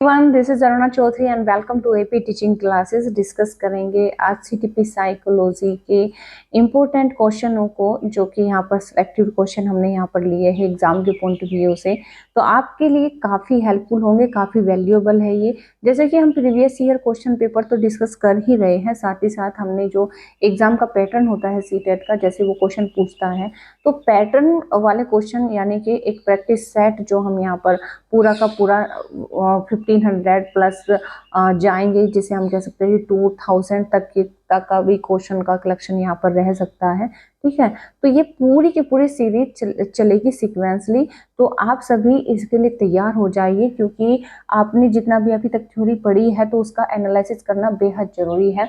One this is Aruna Chaudhary and welcome to AP teaching classes. Discuss करेंगे आज CTP psychology के important क्वेश्चनों को, जो कि यहाँ पर सिलेक्टिव क्वेश्चन हमने यहाँ पर लिए हैं एग्जाम के पॉइंट ऑफ व्यू से। तो आपके लिए काफ़ी हेल्पफुल होंगे, काफ़ी वैल्यूएबल है ये। जैसे कि हम प्रीवियस ईयर क्वेश्चन पेपर तो डिस्कस कर ही रहे हैं, साथ ही साथ हमने जो एग्जाम का पैटर्न होता है सीटेट का, जैसे वो क्वेश्चन पूछता है तो पैटर्न वाले क्वेश्चन यानी कि एक प्रैक्टिस सेट जो हम यहाँ पर पूरा का पूरा 1500 प्लस जाएंगे, जिसे हम कह सकते हैं 2000 तक का भी क्वेश्चन का कलेक्शन यहाँ पर रह सकता है। ठीक है, तो ये पूरी की पूरी सीरीज चलेगी सीक्वेंसली। तो आप सभी इसके लिए तैयार हो जाइए, क्योंकि आपने जितना भी अभी तक थ्योरी पढ़ी है तो उसका एनालिसिस करना बेहद जरूरी है।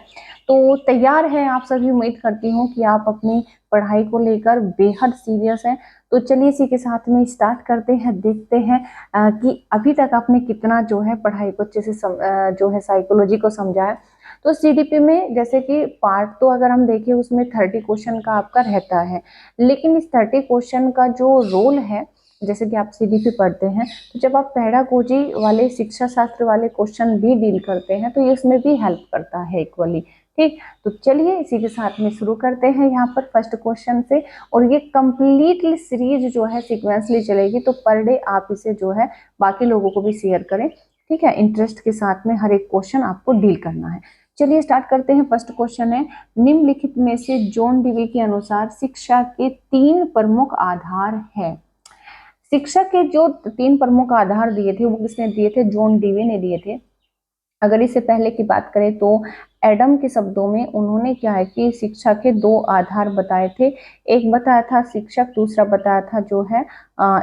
तो तैयार है आप सभी, उम्मीद करती हूँ कि आप अपनी पढ़ाई को लेकर बेहद सीरियस हैं। तो चलिए इसी के साथ में स्टार्ट करते हैं, देखते हैं कि अभी तक आपने कितना जो है पढ़ाई को अच्छे से जो है साइकोलॉजी को समझा है। तो सीडीपी में जैसे कि पार्ट तो अगर हम देखें उसमें 30 क्वेश्चन का आपका रहता है, लेकिन इस 30 क्वेश्चन का जो रोल है, जैसे कि आप सीडीपी पढ़ते हैं तो जब आप पेडागोजी वाले शिक्षा शास्त्र वाले क्वेश्चन भी डील करते हैं तो ये इसमें भी हेल्प करता है इक्वली। ठीक, तो चलिए इसी के साथ में शुरू करते हैं यहाँ पर फर्स्ट क्वेश्चन से। और ये कंप्लीटली सीरीज जो है सीक्वेंसली चलेगी, तो पर डे आप इसे जो है बाकी लोगों को भी शेयर करें। ठीक है, इंटरेस्ट के साथ में हर एक क्वेश्चन आपको डील करना है। चलिए स्टार्ट करते हैं। फर्स्ट क्वेश्चन है, निम्नलिखित में से जॉन डीवी के अनुसार शिक्षा के 3 प्रमुख आधार है। शिक्षा के जो 3 प्रमुख आधार दिए थे वो किसने दिए थे? जॉन डीवी ने दिए थे। अगर इससे पहले की बात करें तो एडम के शब्दों में उन्होंने क्या है कि शिक्षा के 2 आधार बताए थे। एक बताया था शिक्षक, दूसरा बताया था जो है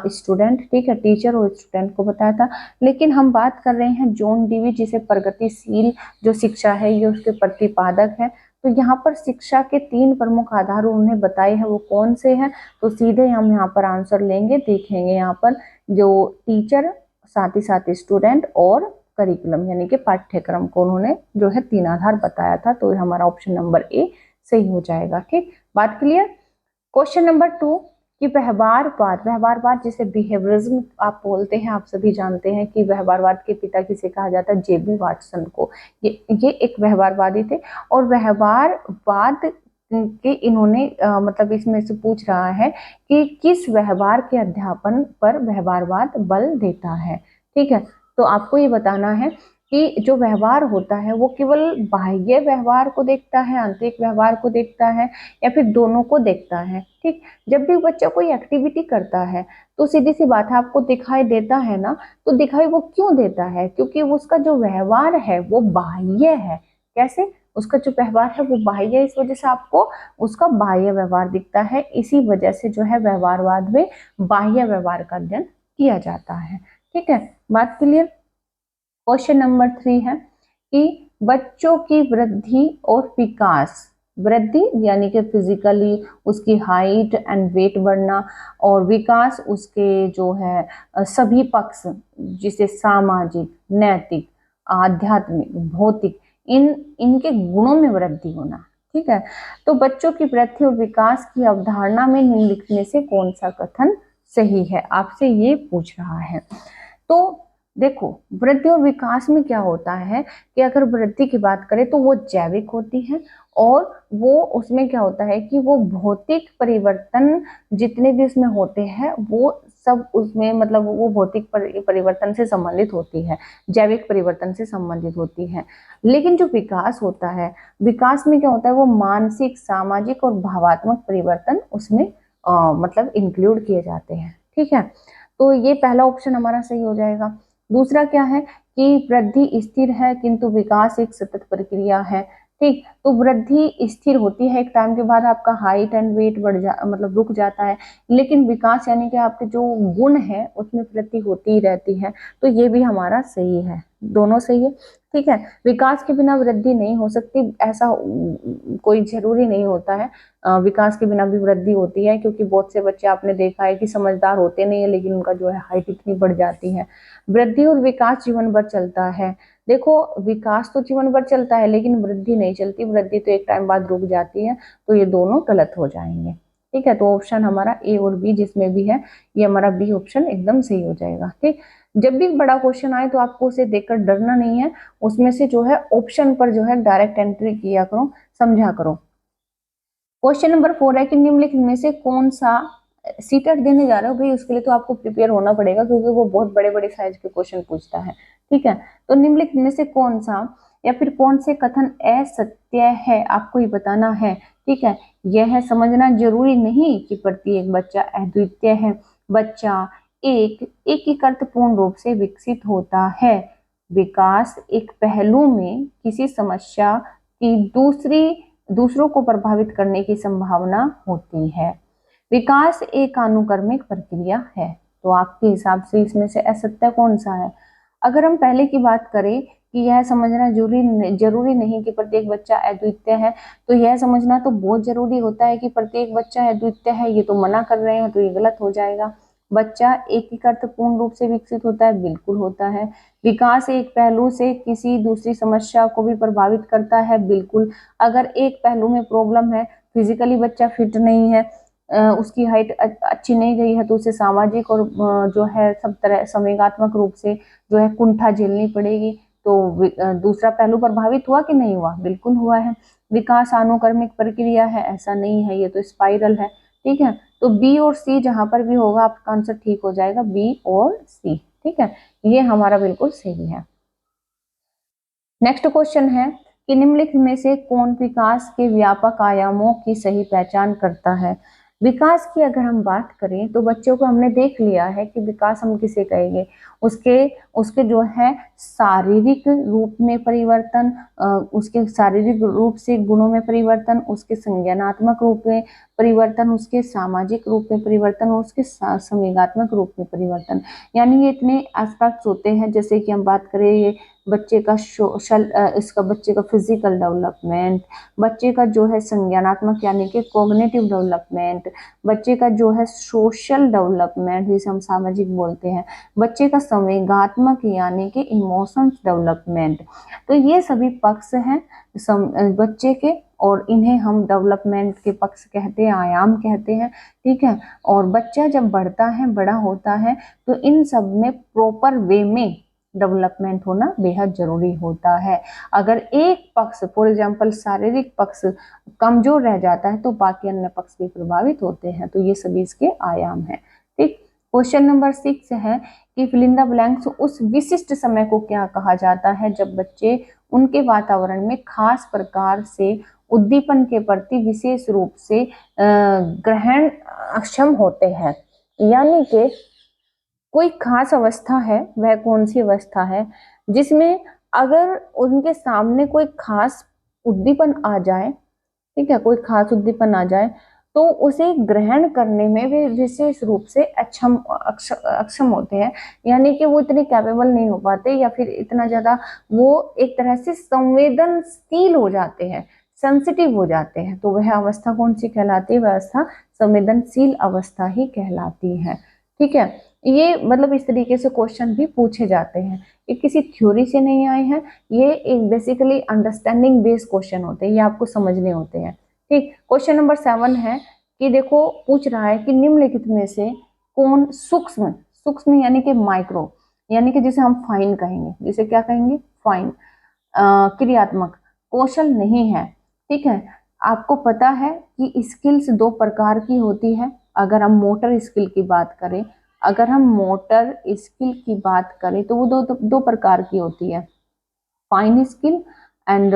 स्टूडेंट। ठीक है, टीचर और स्टूडेंट को बताया था। लेकिन हम बात कर रहे हैं जॉन डीवी, जिसे प्रगतिशील जो शिक्षा है ये उसके प्रतिपादक है। तो यहाँ पर शिक्षा के 3 प्रमुख आधार उन्होंने बताए हैं, वो कौन से हैं? तो सीधे हम यहाँ पर आंसर लेंगे, देखेंगे यहाँ पर जो टीचर, साथ ही साथ स्टूडेंट और करिकुलम यानी कि पाठ्यक्रम को उन्होंने जो है 3 आधार बताया था। तो हमारा ऑप्शन नंबर ए सही हो जाएगा। ठीक, बात क्लियर। क्वेश्चन नंबर 2 कि व्यवहारवाद जिसे बिहेवियरिज्म आप बोलते हैं, आप सभी जानते हैं कि व्यवहारवाद के पिता किसे कहा जाता है? जेबी वाटसन को। ये एक व्यवहारवादी थे। और व्यवहारवाद के इन्होंने मतलब इसमें से पूछ रहा है कि किस व्यवहार के अध्यापन पर व्यवहारवाद बल देता है। ठीक है, तो आपको ये बताना है कि जो व्यवहार होता है वो केवल बाह्य व्यवहार को देखता है, आंतरिक व्यवहार को देखता है, या फिर दोनों को देखता है। ठीक, जब भी बच्चा कोई एक्टिविटी करता है तो सीधी सी बात है, आपको दिखाई देता है ना, तो दिखाई वो क्यों देता है? क्योंकि उसका जो व्यवहार है वो बाह्य है। कैसे? उसका जो व्यवहार है वो बाह्य है, इस वजह से आपको उसका बाह्य व्यवहार दिखता है। इसी वजह से जो है व्यवहारवाद में बाह्य व्यवहार का अध्ययन किया जाता है। ठीक है, बात क्लियर। क्वेश्चन नंबर 3 है कि बच्चों की वृद्धि और विकास, वृद्धि यानी कि फिजिकली उसकी हाइट एंड वेट बढ़ना, और विकास उसके जो है सभी पक्ष, जिसे सामाजिक, नैतिक, आध्यात्मिक, भौतिक, इनके गुणों में वृद्धि होना। ठीक है, तो बच्चों की वृद्धि और विकास की अवधारणा में निम्नलिखित में से कौन सा कथन सही है? आपसे ये पूछ रहा है। तो देखो, वृद्धि और विकास में क्या होता है कि अगर वृद्धि की बात करें तो वो जैविक होती है, और वो उसमें क्या होता है कि वो भौतिक परिवर्तन जितने भी उसमें होते हैं वो सब उसमें मतलब वो भौतिक परिवर्तन से संबंधित होती है, जैविक परिवर्तन से संबंधित होती है। लेकिन जो विकास होता है, विकास में क्या होता है, वो मानसिक, सामाजिक और भावात्मक परिवर्तन उसमें मतलब इंक्लूड किए जाते हैं। ठीक है, तो ये पहला ऑप्शन हमारा सही हो जाएगा। दूसरा क्या है कि वृद्धि स्थिर है किंतु विकास एक सतत प्रक्रिया है। ठीक, तो वृद्धि स्थिर होती है, एक टाइम के बाद आपका हाइट एंड वेट मतलब रुक जाता है, लेकिन विकास यानी कि आपके जो गुण है उसमें वृद्धि होती ही रहती है। तो ये भी हमारा सही है, दोनों सही है। ठीक है, विकास के बिना वृद्धि नहीं हो सकती, ऐसा कोई जरूरी नहीं होता है। विकास के बिना भी वृद्धि होती है, क्योंकि बहुत से बच्चे आपने देखा है कि समझदार होते नहीं है, लेकिन उनका जो है हाइट इतनी बढ़ जाती है। वृद्धि और विकास जीवन भर चलता है। देखो, विकास तो जीवन भर चलता है लेकिन वृद्धि नहीं चलती, वृद्धि तो एक टाइम बाद रुक जाती है। तो ये दोनों गलत हो जाएंगे। ठीक है, तो ऑप्शन हमारा ए और बी जिसमें भी है, ये हमारा बी ऑप्शन एकदम सही हो जाएगा। ठीक, जब भी बड़ा क्वेश्चन आए तो आपको उसे देखकर डरना नहीं है, उसमें से जो है ऑप्शन पर जो है डायरेक्ट एंट्री किया करो, समझा करो। क्वेश्चन नंबर 4 है कि निम्नलिखित में से कौन सा, सीटेट देने जा रहे हो भाई, उसके लिए तो आपको प्रिपेयर होना पड़ेगा क्योंकि वो बहुत बड़े बड़े साइज के क्वेश्चन पूछता है, ठीक है। तो निम्नलिखित में से कौन सा या फिर कौन से कथन असत्य है, आपको ये बताना है, ठीक है। यह है समझना जरूरी नहीं कि प्रत्येक बच्चा अद्वितीय है। बच्चा एक ही अर्थपूर्ण रूप से विकसित होता है। विकास एक पहलू में किसी समस्या की दूसरों को प्रभावित करने की संभावना होती है। विकास एक अनुक्रमिक प्रक्रिया है। तो आपके हिसाब से इसमें से असत्य कौन सा है? अगर हम पहले की बात करें कि यह समझना जरूरी नहीं कि प्रत्येक बच्चा अद्वितीय है, तो यह समझना तो बहुत जरूरी होता है कि प्रत्येक बच्चा अद्वितीय है, ये तो मना कर रहे हैं, तो ये गलत हो जाएगा। बच्चा एक ही अर्थपूर्ण रूप से विकसित होता है, बिल्कुल होता है। विकास एक पहलू से किसी दूसरी समस्या को भी प्रभावित करता है, बिल्कुल। अगर एक पहलू में प्रॉब्लम है, फिजिकली बच्चा फिट नहीं है, उसकी हाइट अच्छी नहीं गई है, तो उसे सामाजिक और जो है सब तरह संवेगात्मक रूप से जो है कुंठा झेलनी पड़ेगी। तो दूसरा पहलू प्रभावित हुआ कि नहीं हुआ? बिल्कुल हुआ है। विकास अनुक्रमिक प्रक्रिया है, ऐसा नहीं है, ये तो स्पाइरल है, ठीक है। तो बी और सी जहां पर भी होगा आपका आंसर ठीक हो जाएगा, बी और सी, ठीक है, ये हमारा बिल्कुल सही है। नेक्स्ट क्वेश्चन है कि निम्नलिखित में से कौन विकास के व्यापक आयामों की सही पहचान करता है? विकास की अगर हम बात करें तो बच्चों को हमने देख लिया है कि विकास हम किसे कहेंगे, उसके उसके जो है शारीरिक रूप में परिवर्तन, उसके शारीरिक रूप से गुणों में परिवर्तन, उसके संज्ञानात्मक रूप में परिवर्तन, उसके सामाजिक रूप में परिवर्तन और उसके संवेगात्मक रूप में परिवर्तन। यानी ये इतने एस्पेक्ट्स होते हैं, जैसे कि हम बात करें ये बच्चे का बच्चे का फिजिकल डेवलपमेंट, बच्चे का जो है संज्ञानात्मक यानी कि कॉग्निटिव डेवलपमेंट, बच्चे का जो है सोशल डेवलपमेंट जिसे हम सामाजिक बोलते हैं, बच्चे का संवेगात्मक यानी कि इमोशंस डेवलपमेंट। तो ये सभी पक्ष हैं बच्चे के, और इन्हें हम डेवलपमेंट के पक्ष कहते हैं, आयाम कहते हैं, ठीक है। और बच्चा जब बढ़ता है, बड़ा होता है, तो इन सब में प्रॉपर वे में डेवलपमेंट होना बेहद जरूरी होता है। अगर एक पक्ष फॉर एग्जाम्पल शारीरिक पक्ष कमजोर रह जाता है तो बाकी अन्य पक्ष भी प्रभावित होते हैं। तो ये सभी इसके आयाम हैं, ठीक। क्वेश्चन नंबर 6 है कि फिल इन द ब्लैंक्स उस विशिष्ट समय को क्या कहा जाता है जब बच्चे उनके वातावरण में खास प्रकार से उद्दीपन के प्रति विशेष रूप से ग्रहण अक्षम होते हैं। यानी कि कोई खास अवस्था है, वह कौन सी अवस्था है जिसमें अगर उनके सामने कोई खास उद्दीपन आ जाए, ठीक है, कोई खास उद्दीपन आ जाए तो उसे ग्रहण करने में वे विशेष रूप से अक्षम होते हैं। यानी कि वो इतने कैपेबल नहीं हो पाते या फिर इतना ज्यादा वो एक तरह से संवेदनशील हो जाते हैं, सेंसिटिव हो जाते हैं। तो वह अवस्था कौन सी कहलाती है? वह अवस्था संवेदनशील अवस्था ही कहलाती है, ठीक है। ये मतलब इस तरीके से क्वेश्चन भी पूछे जाते हैं, ये किसी थ्योरी से नहीं आए हैं, ये एक बेसिकली अंडरस्टैंडिंग बेस्ड क्वेश्चन होते हैं, ये आपको समझने होते हैं, ठीक। क्वेश्चन नंबर 7 है कि देखो पूछ रहा है कि निम्नलिखित में से कौन सूक्ष्म सूक्ष्म यानी कि माइक्रो यानी कि जिसे हम फाइन कहेंगे, जिसे क्या कहेंगे? फाइन क्रियात्मक कौशल नहीं है, ठीक है। आपको पता है कि स्किल्स दो प्रकार की होती है। अगर हम मोटर स्किल की बात करें, तो वो दो प्रकार की होती है, fine skill and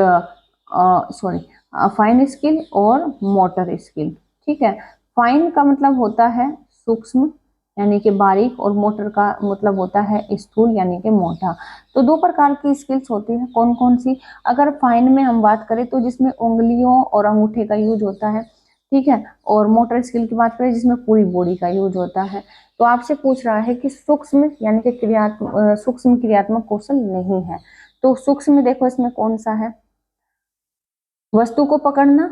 fine skill और मोटर स्किल, ठीक है। फाइन का मतलब होता है सूक्ष्म यानी कि बारीक, और मोटर का मतलब होता है स्थूल यानी कि मोटा। तो दो प्रकार की स्किल्स होती है, कौन कौन सी? अगर फाइन में हम बात करें तो जिसमें उंगलियों और अंगूठे का यूज होता है, ठीक है, और मोटर स्किल की बात करें जिसमें पूरी बॉडी का यूज होता है। तो आपसे पूछ रहा है कि सूक्ष्म यानी कि सूक्ष्म क्रियात्मक कौशल नहीं है। तो सूक्ष्म में देखो इसमें कौन सा है? वस्तु को पकड़ना,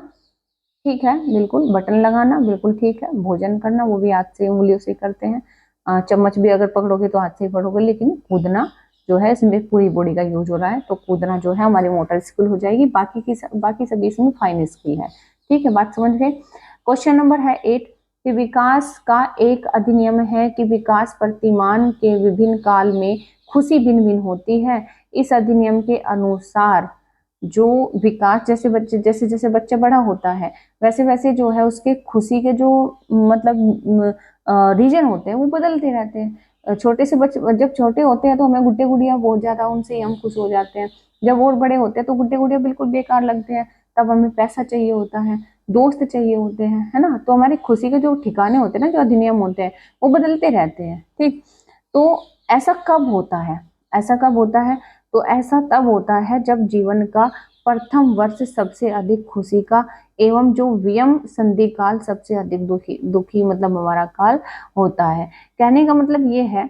ठीक है, बिल्कुल। बटन लगाना, बिल्कुल ठीक है। भोजन करना, वो भी हाथ से उंगलियों से करते हैं। चम्मच भी अगर पकड़ोगे तो हाथ से ही पकड़ोगे। लेकिन कूदना जो है इसमें पूरी बॉडी का यूज हो रहा है, तो कूदना जो है हमारी मोटर स्किल हो जाएगी। बाकी सभी इसमें फाइन स्किल है, ठीक है, बात समझ गए। क्वेश्चन नंबर है 8 कि विकास का एक अधिनियम है कि विकास प्रतिमान के विभिन्न काल में खुशी भिन्न भिन्न होती है। इस अधिनियम के अनुसार जो विकास जैसे जैसे बच्चा बड़ा होता है वैसे वैसे जो है उसके खुशी के जो मतलब रीजन होते हैं वो बदलते रहते हैं। छोटे से बच्चे जब छोटे होते हैं तो हमें गुड्डे गुड़िया बहुत ज्यादा, उनसे ही हम खुश हो जाते हैं। जब और बड़े होते हैं तो गुड्डे गुड़िया बिल्कुल बेकार लगते हैं। तब हमें पैसा चाहिए होता है, दोस्त चाहिए होते हैं, है ना। तो हमारी खुशी के जो ठिकाने होते हैं ना, जो अधिनियम होते हैं वो बदलते रहते हैं। ठीक, तो ऐसा कब होता है? ऐसा कब होता है? तो ऐसा तब होता है जब जीवन का प्रथम वर्ष सबसे अधिक खुशी का एवं जो वियम संधि काल सबसे अधिक दुखी दुखी मतलब हमारा काल होता है। कहने का मतलब ये है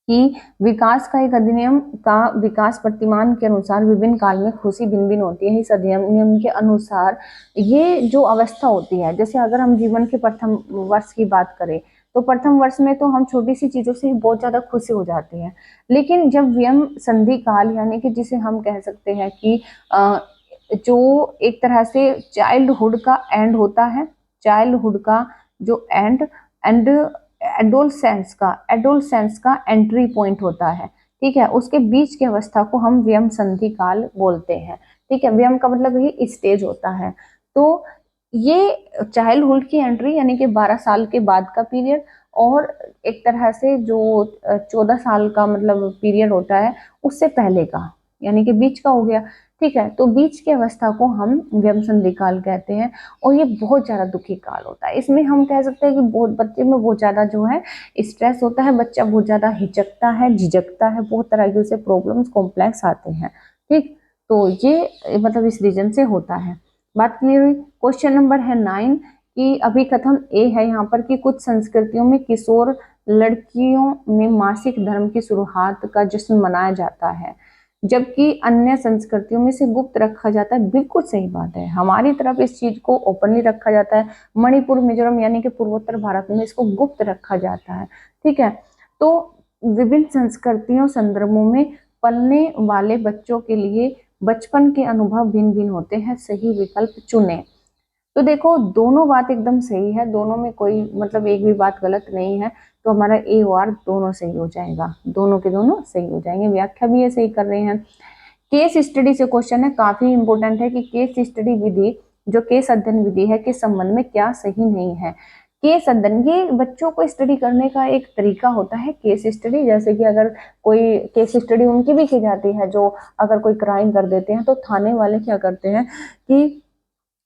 कि विकास का एक अधिनियम का विकास प्रतिमान के अनुसार विभिन्न काल में खुशी भिन्न भिन्न होती है। इस अधिनियम के अनुसार ये जो अवस्था होती है, जैसे अगर हम जीवन के प्रथम वर्ष की बात करें तो प्रथम वर्ष में तो हम छोटी सी चीजों से बहुत ज्यादा खुशी हो जाते हैं। लेकिन जब व्यम संधि काल यानी कि जिसे हम कह सकते हैं कि जो एक तरह से चाइल्डहुड का एंड होता है, चाइल्डहुड का जो एंड एडोलसेंस का एंट्री पॉइंट होता है। ठीक है, उसके बीच की अवस्था को हम व्यम संधि काल बोलते हैं। ठीक है, व्यम का मतलब ये स्टेज होता है। तो ये चाइल्डहुड की एंट्री यानी कि 12 साल के बाद का पीरियड, और एक तरह से जो 14 साल का मतलब पीरियड होता है उससे पहले का, यानी कि बीच का हो गया। ठीक है, तो बीच की अवस्था को हम व्यम संधि काल कहते हैं। और ये बहुत ज्यादा दुखी काल होता है। इसमें हम कह सकते हैं कि बहुत बच्चे में बहुत ज्यादा जो है स्ट्रेस होता है, बच्चा बहुत ज्यादा हिचकता है, झिझकता है, बहुत तरह के उसे प्रॉब्लम्स कॉम्प्लेक्स आते हैं। ठीक, तो ये मतलब इस रीजन से होता है। बात क्लियर हुई? क्वेश्चन नंबर है 9 कि अभिकथन ए है यहाँ पर कि कुछ संस्कृतियों में किशोर लड़कियों में मासिक धर्म की शुरुआत का जश्न मनाया जाता है, जबकि अन्य संस्कृतियों में से गुप्त रखा जाता है। बिल्कुल सही बात है, हमारी तरफ इस चीज को ओपनली रखा जाता है, मणिपुर मिजोरम यानी कि पूर्वोत्तर भारत में इसको गुप्त रखा जाता है। ठीक है, तो विभिन्न संस्कृतियों संदर्भों में पलने वाले बच्चों के लिए बचपन के अनुभव भिन्न भिन्न होते हैं। सही विकल्प चुने। तो देखो दोनों बात एकदम सही है, दोनों में कोई मतलब एक भी बात गलत नहीं है। तो हमारा ए और दोनों सही हो जाएगा, दोनों के दोनों सही हो जाएंगे। व्याख्या भी ये सही कर रहे हैं। केस स्टडी से क्वेश्चन है, काफी इंपोर्टेंट है कि केस स्टडी विधि जो केस अध्ययन विधि है के संबंध में क्या सही नहीं है। केस अध्ययन ये बच्चों को स्टडी करने का एक तरीका होता है केस स्टडी। जैसे कि अगर कोई केस स्टडी उनकी भी की जाती है जो अगर कोई क्राइम कर देते हैं तो थाने वाले क्या करते हैं कि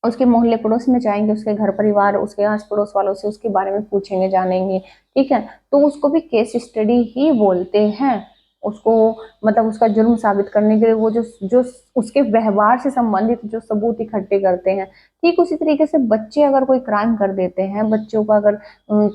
उसके मोहल्ले पड़ोस में जाएंगे, उसके घर परिवार उसके आस पड़ोस वालों से उसके बारे में पूछेंगे, जानेंगे। ठीक है, तो उसको भी केस स्टडी ही बोलते हैं। उसको मतलब उसका जुर्म साबित करने के लिए वो जो जो उसके व्यवहार से संबंधित जो सबूत इकट्ठे करते हैं। ठीक उसी तरीके से बच्चे अगर कोई क्राइम कर देते हैं, बच्चों का अगर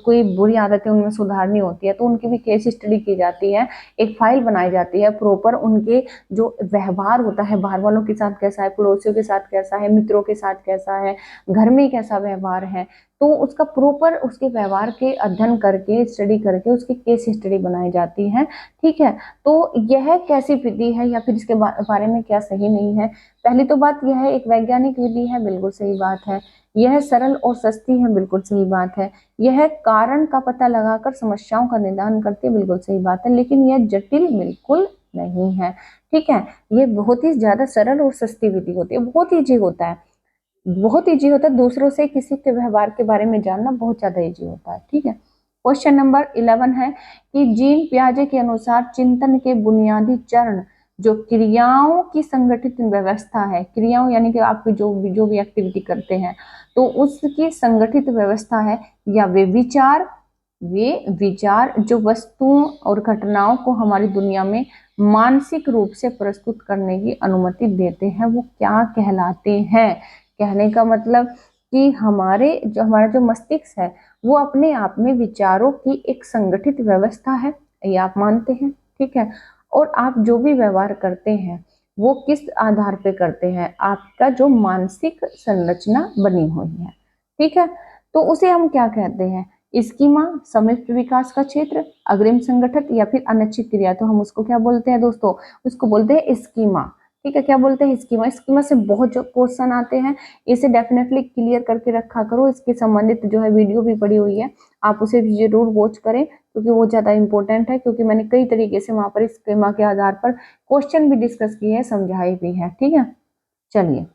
कोई बुरी आदतें उनमें सुधारनी होती है तो उनकी भी केस स्टडी की जाती है, एक फाइल बनाई जाती है प्रॉपर। उनके जो व्यवहार होता है बाहर वालों के साथ कैसा है, पड़ोसियों के साथ कैसा है, मित्रों के साथ कैसा है, घर में कैसा व्यवहार है, तो उसका प्रॉपर उसके व्यवहार के अध्ययन करके स्टडी करके उसकी केस स्टडी बनाई जाती है। ठीक है, तो यह कैसी विधि है या फिर इसके बारे में क्या सही नहीं है। पहली तो बात यह है एक वैज्ञानिक विधि है, बिल्कुल सही बात है। यह सरल और सस्ती है, बिल्कुल सही बात है। यह कारण का पता लगाकर समस्याओं का निदान करती है, बिल्कुल सही बात है। लेकिन यह जटिल बिल्कुल नहीं है। ठीक है, ये बहुत ही ज्यादा सरल और सस्ती विधि होती है, बहुत ईजी होता है, बहुत ईजी होता है। दूसरों से किसी के व्यवहार के बारे में जानना बहुत ज्यादा ईजी होता है। ठीक है, क्वेश्चन नंबर 11 है कि जीन पियाजे के अनुसार चिंतन के बुनियादी चरण जो क्रियाओं की संगठित व्यवस्था है, क्रियाओं यानी कि आप जो भी एक्टिविटी करते हैं तो उसकी संगठित व्यवस्था है, या वे विचार जो वस्तुओं और घटनाओं को हमारी दुनिया में मानसिक रूप से प्रस्तुत करने की अनुमति देते हैं, वो क्या कहलाते हैं। कहने का मतलब कि हमारा जो मस्तिष्क है वो अपने आप में विचारों की एक संगठित व्यवस्था है, ये आप मानते हैं। ठीक है, और आप जो भी व्यवहार करते हैं वो किस आधार पे करते हैं, आपका जो मानसिक संरचना बनी हुई है। ठीक है, तो उसे हम क्या कहते हैं, स्कीमा, समिष्ट विकास का क्षेत्र, अग्रिम संगठन या फिर अनिश्चित क्रिया। तो हम उसको क्या बोलते हैं दोस्तों, उसको बोलते हैं स्कीमा। ठीक है। क्या बोलते हैं, स्कीमा। स्कीमा से बहुत जो क्वेश्चन आते हैं, इसे डेफिनेटली क्लियर करके रखा करो। इसके संबंधित जो है वीडियो भी पड़ी हुई है, आप उसे भी जरूर वॉच करें, क्योंकि वो ज्यादा इंपॉर्टेंट है, क्योंकि मैंने कई तरीके से वहां पर स्कीमा के आधार पर क्वेश्चन भी डिस्कस किए हैं, समझाए भी है। ठीक है, चलिए।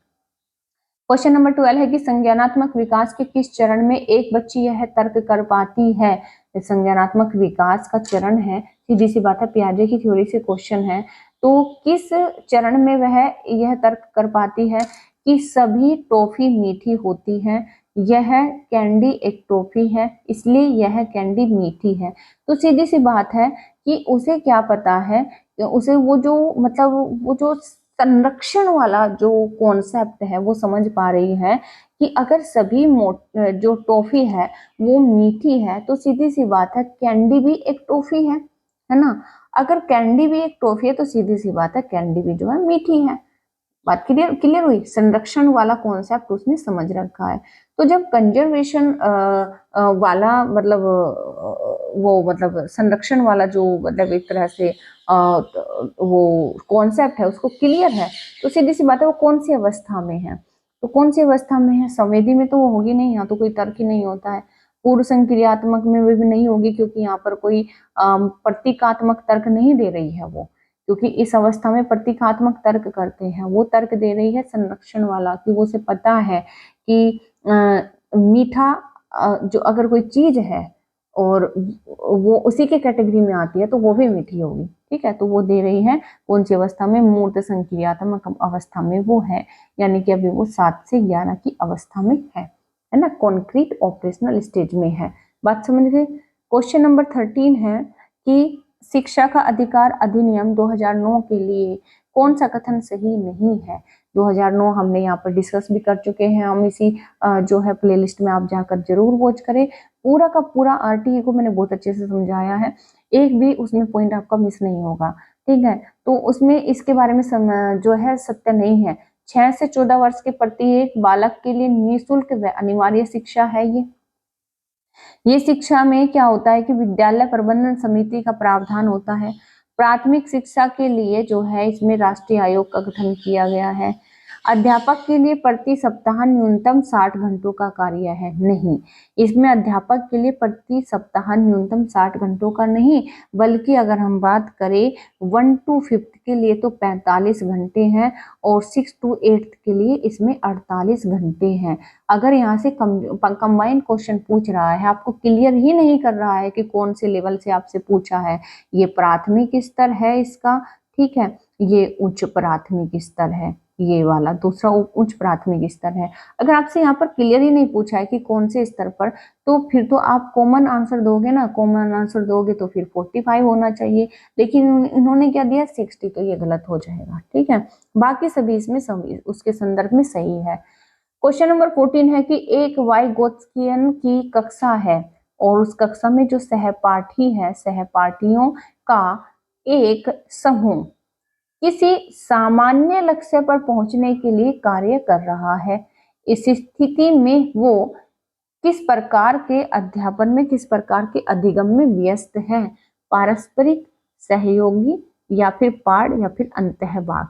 क्वेश्चन नंबर 12 है कि संज्ञानात्मक विकास के किस चरण में एक बच्ची यह तर्क कर पाती है। संज्ञानात्मक विकास का चरण है, सीधी सी बात है, पियाजे की थ्योरी से क्वेश्चन है। तो किस चरण में वह यह तर्क कर पाती है कि सभी टॉफी मीठी होती है। यह कैंडी एक टॉफी है, इसलिए यह कैंडी मीठी है। तो सीधी सी बात है कि उसे क्या पता है, उसे वो जो मतलब वो जो संरक्षण वाला जो कॉन्सेप्ट है वो समझ पा रही है कि अगर सभी जो टॉफी है वो मीठी है, तो सीधी सी बात है कैंडी भी एक टॉफी है ना। अगर कैंडी भी एक टॉफी है तो सीधी सी बात है कैंडी भी जो है मीठी है। बात क्लियर क्लियर हुई। संरक्षण वाला कॉन्सेप्ट उसने समझ रखा है। तो जब कंजर्वेशन वाला मतलब वो मतलब संरक्षण वाला जो मतलब एक तरह से वो कॉन्सेप्ट है उसको क्लियर है, तो सीधी सी बात है वो कौन सी अवस्था में है। तो कौन सी अवस्था में है, संवेदी में तो वो होगी नहीं, यहाँ तो कोई तर्क ही नहीं होता है। पूर्व संक्रियात्मक में भी नहीं होगी, क्योंकि यहाँ पर कोई प्रतीकात्मक तर्क नहीं दे रही है वो, क्योंकि इस अवस्था में प्रतीकात्मक तर्क करते हैं। वो तर्क दे रही है संरक्षण वाला, कि वो से पता है कि मीठा जो अगर कोई चीज है और वो उसी के कैटेगरी में आती है तो वो भी मीठी होगी। ठीक है, तो वो दे रही है कौन सी अवस्था में, मूर्त संक्रियात्मक अवस्था में वो है, यानी कि अभी वो 7 से 11 की अवस्था में है ना, कॉन्क्रीट ऑपरेशनल स्टेज में है। बात समझ गए। क्वेश्चन नंबर 13 है कि शिक्षा का अधिकार अधिनियम 2009 के लिए कौन सा कथन सही नहीं है। 2009 हमने यहाँ पर डिस्कस भी कर चुके हैं, हम इसी जो है प्लेलिस्ट में आप जाकर जरूर वॉच करें। पूरा का पूरा आरटीए को मैंने बहुत अच्छे से समझाया है, एक भी उसमें पॉइंट आपका मिस नहीं होगा। ठीक है, तो उसमें इसके बारे में जो है सत्य नहीं है। 6 से 14 वर्ष के प्रत्येक बालक के लिए निःशुल्क व अनिवार्य शिक्षा है ये शिक्षा में क्या होता है कि विद्यालय प्रबंधन समिति का प्रावधान होता है। प्राथमिक शिक्षा के लिए जो है इसमें राष्ट्रीय आयोग का गठन किया गया है। अध्यापक के लिए प्रति सप्ताह न्यूनतम 60 घंटों का कार्य है, नहीं, इसमें अध्यापक के लिए प्रति सप्ताह न्यूनतम 60 घंटों का नहीं, बल्कि अगर हम बात करें 1 to 5 के लिए तो 45 घंटे हैं, और 6 to 8 के लिए इसमें 48 घंटे हैं। अगर यहाँ से कंबाइंड क्वेश्चन पूछ रहा है, आपको क्लियर ही नहीं कर रहा है कि कौन से लेवल से आपसे पूछा है, ये प्राथमिक स्तर है इसका, ठीक है, ये उच्च प्राथमिक स्तर है, ये वाला दूसरा उच्च प्राथमिक स्तर है। अगर आपसे यहाँ पर क्लियर ही नहीं पूछा है कि कौन से स्तर पर, तो फिर तो आप कॉमन आंसर दोगे ना, कॉमन आंसर दोगे तो फिर 45 होना चाहिए, लेकिन इन्होंने क्या दिया 60, तो ये गलत हो जाएगा। ठीक है, बाकी सभी इसमें सभी उसके संदर्भ में सही है। क्वेश्चन नंबर 14 है कि एक वाइगोत्स्कियन की कक्षा है और उस कक्षा में जो सहपाठी है, सहपाठियों का एक समूह किसी सामान्य लक्ष्य पर पहुंचने के लिए कार्य कर रहा है। इस स्थिति में वो किस प्रकार के अध्यापन में, किस प्रकार के अधिगम में व्यस्त है, पारस्परिक, सहयोगी, या फिर पाढ़, या फिर अंतःभाग।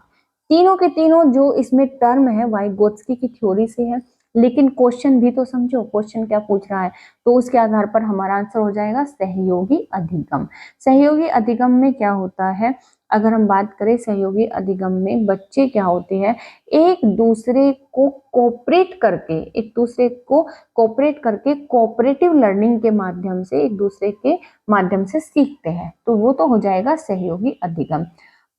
तीनों के तीनों जो इसमें टर्म है वाइगोत्स्की की थ्योरी से है, लेकिन क्वेश्चन भी तो समझो, क्वेश्चन क्या पूछ रहा है, तो उसके आधार पर हमारा आंसर हो जाएगा सहयोगी अधिगम। सहयोगी अधिगम में क्या होता है, अगर हम बात करें सहयोगी अधिगम में बच्चे क्या होते हैं, एक दूसरे को कोऑपरेट करके, एक दूसरे को कोऑपरेट करके कोऑपरेटिव लर्निंग के माध्यम से एक दूसरे के माध्यम से सीखते हैं, तो वो तो हो जाएगा सहयोगी अधिगम।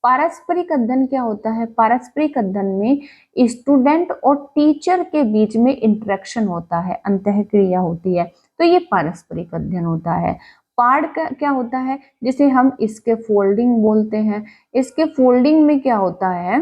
पारस्परिक अध्ययन क्या होता है, पारस्परिक अध्ययन में स्टूडेंट और टीचर के बीच में इंटरेक्शन होता है, अंतःक्रिया होती है, तो ये पारस्परिक अध्ययन होता है। पाढ़ क्या होता है, जिसे हम इसके फोल्डिंग बोलते हैं। इसके फोल्डिंग में क्या होता है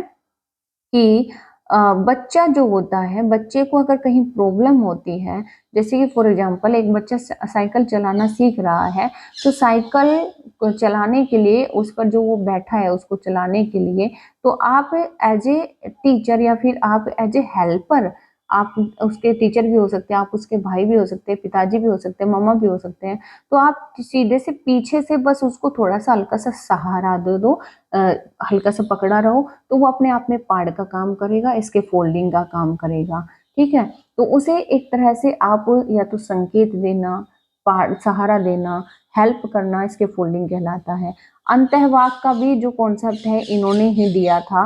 कि बच्चा जो होता है, बच्चे को अगर कहीं प्रॉब्लम होती है, जैसे कि फॉर एग्जांपल एक बच्चा साइकिल चलाना सीख रहा है, तो साइकिल को चलाने के लिए उस पर जो वो बैठा है उसको चलाने के लिए, तो आप एज ए टीचर या फिर आप एज ए हेल्पर आप उसके टीचर भी हो सकते हैं, आप उसके भाई भी हो सकते हैं, पिताजी भी हो सकते हैं, मम्मा भी हो सकते हैं। तो आप सीधे से पीछे से बस उसको थोड़ा सा हल्का सा सहारा दे दो, हल्का सा पकड़ा रहो, तो वो अपने आप में पाड़ का काम करेगा, इसके फोल्डिंग का काम करेगा। ठीक है, तो उसे एक तरह से आप या तो संकेत देना, सहारा देना, हेल्प करना, इसके फोल्डिंग कहलाता है। अंतःवाक का भी जो कॉन्सेप्ट है इन्होंने ही दिया था,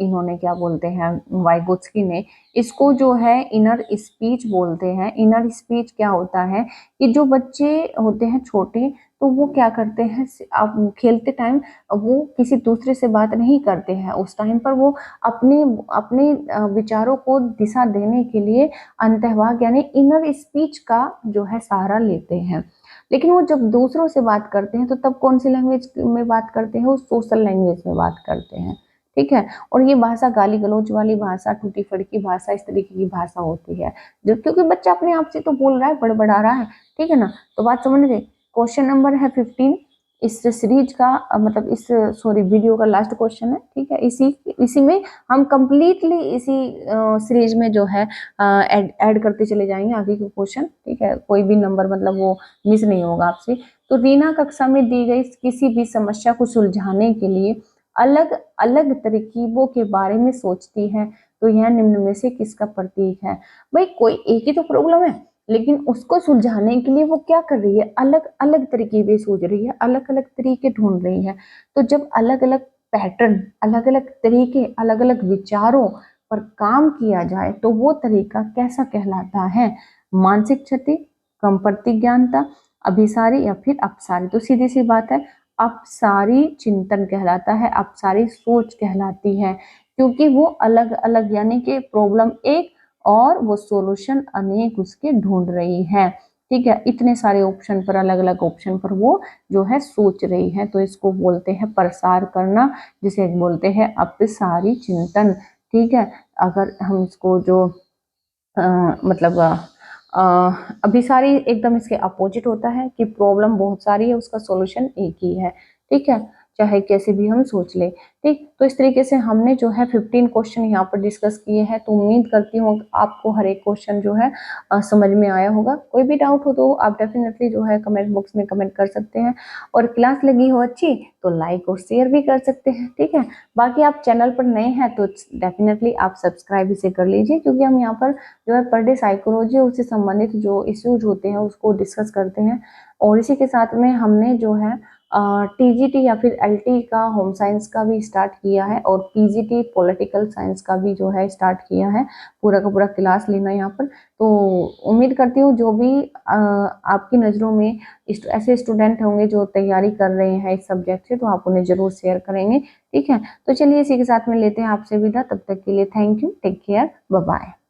इन्होंने क्या बोलते हैं, वाइगोत्स्की ने। इसको जो है इनर स्पीच बोलते हैं। इनर स्पीच क्या होता है कि जो बच्चे होते हैं छोटे, तो वो क्या करते हैं, अब खेलते टाइम वो किसी दूसरे से बात नहीं करते हैं। उस टाइम पर वो अपने अपने विचारों को दिशा देने के लिए अंतःवाक यानी इनर स्पीच का जो है सहारा लेते हैं। लेकिन वो जब दूसरों से बात करते हैं तो तब कौन सी लैंग्वेज में बात करते हैं, वो सोशल लैंग्वेज में बात करते हैं। ठीक है, और ये भाषा गाली गलौज वाली भाषा, टूटी फड़की भाषा, इस तरीके की भाषा होती है, जो क्योंकि बच्चा अपने आप से तो बोल रहा है, बड़बड़ा रहा है। ठीक है ना, तो बात समझ गए। क्वेश्चन नंबर है 15 इस सीरीज का, मतलब इस सॉरी वीडियो का लास्ट क्वेश्चन है। ठीक है, इसी इसी में हम कंप्लीटली इसी सीरीज में जो है ऐड करते चले जाएंगे आगे के क्वेश्चन। ठीक है, कोई भी नंबर मतलब वो मिस नहीं होगा आपसे। तो रीना कक्षा में दी गई किसी भी समस्या को सुलझाने के लिए अलग अलग तरकीबों के बारे में सोचती है, तो यह निम्न में से किसका प्रतीक है। भाई कोई एक ही तो प्रॉब्लम है, लेकिन उसको सुलझाने के लिए वो क्या कर रही है, अलग अलग तरकीबें सोच रही है, अलग अलग तरीके ढूंढ रही है। तो जब अलग अलग पैटर्न, अलग अलग तरीके, अलग अलग विचारों पर काम किया जाए तो वो तरीका कैसा कहलाता है। मानसिक क्षति, कम प्रतिज्ञानता, अभिसारी या फिर अपसारी। तो सीधी सी बात है, अपसारी चिंतन कहलाता है, अपसारी सोच कहलाती है, क्योंकि वो अलग अलग यानी कि प्रॉब्लम एक और वो सॉल्यूशन अनेक उसके ढूंढ रही है। ठीक है, इतने सारे ऑप्शन पर, अलग अलग ऑप्शन पर वो जो है सोच रही है, तो इसको बोलते हैं प्रसार करना, जिसे बोलते हैं अपसारी चिंतन। ठीक है, अगर हम इसको जो मतलब अभिसारी एकदम इसके अपोजिट होता है कि प्रॉब्लम बहुत सारी है, उसका सॉल्यूशन एक ही है। ठीक है, चाहे कैसे भी हम सोच ले। ठीक, तो इस तरीके से हमने जो है 15 क्वेश्चन यहाँ पर डिस्कस किए हैं। तो उम्मीद करती हूँ आपको हर एक क्वेश्चन जो है समझ में आया होगा। कोई भी डाउट हो तो आप डेफिनेटली जो है कमेंट बॉक्स में कमेंट कर सकते हैं, और क्लास लगी हो अच्छी तो लाइक और शेयर भी कर सकते हैं। ठीक है, बाकी आप चैनल पर नए हैं तो डेफिनेटली आप सब्सक्राइब इसे कर लीजिए, क्योंकि हम यहाँ पर जो है पर डे साइकोलॉजी उससे संबंधित जो इश्यूज होते हैं उसको डिस्कस करते हैं। और इसी के साथ में हमने जो है टीजीटी या फिर एलटी का होम साइंस का भी स्टार्ट किया है, और पीजीटी पॉलिटिकल साइंस का भी जो है स्टार्ट किया है। पूरा का पूरा क्लास लेना यहाँ पर। तो उम्मीद करती हूँ जो भी आपकी नज़रों में ऐसे स्टूडेंट होंगे जो तैयारी कर रहे हैं इस सब्जेक्ट से, तो आप उन्हें जरूर शेयर करेंगे। ठीक है, तो चलिए इसी के साथ में लेते हैं आपसे विदा। तब तक के लिए thank you, take care, bye bye.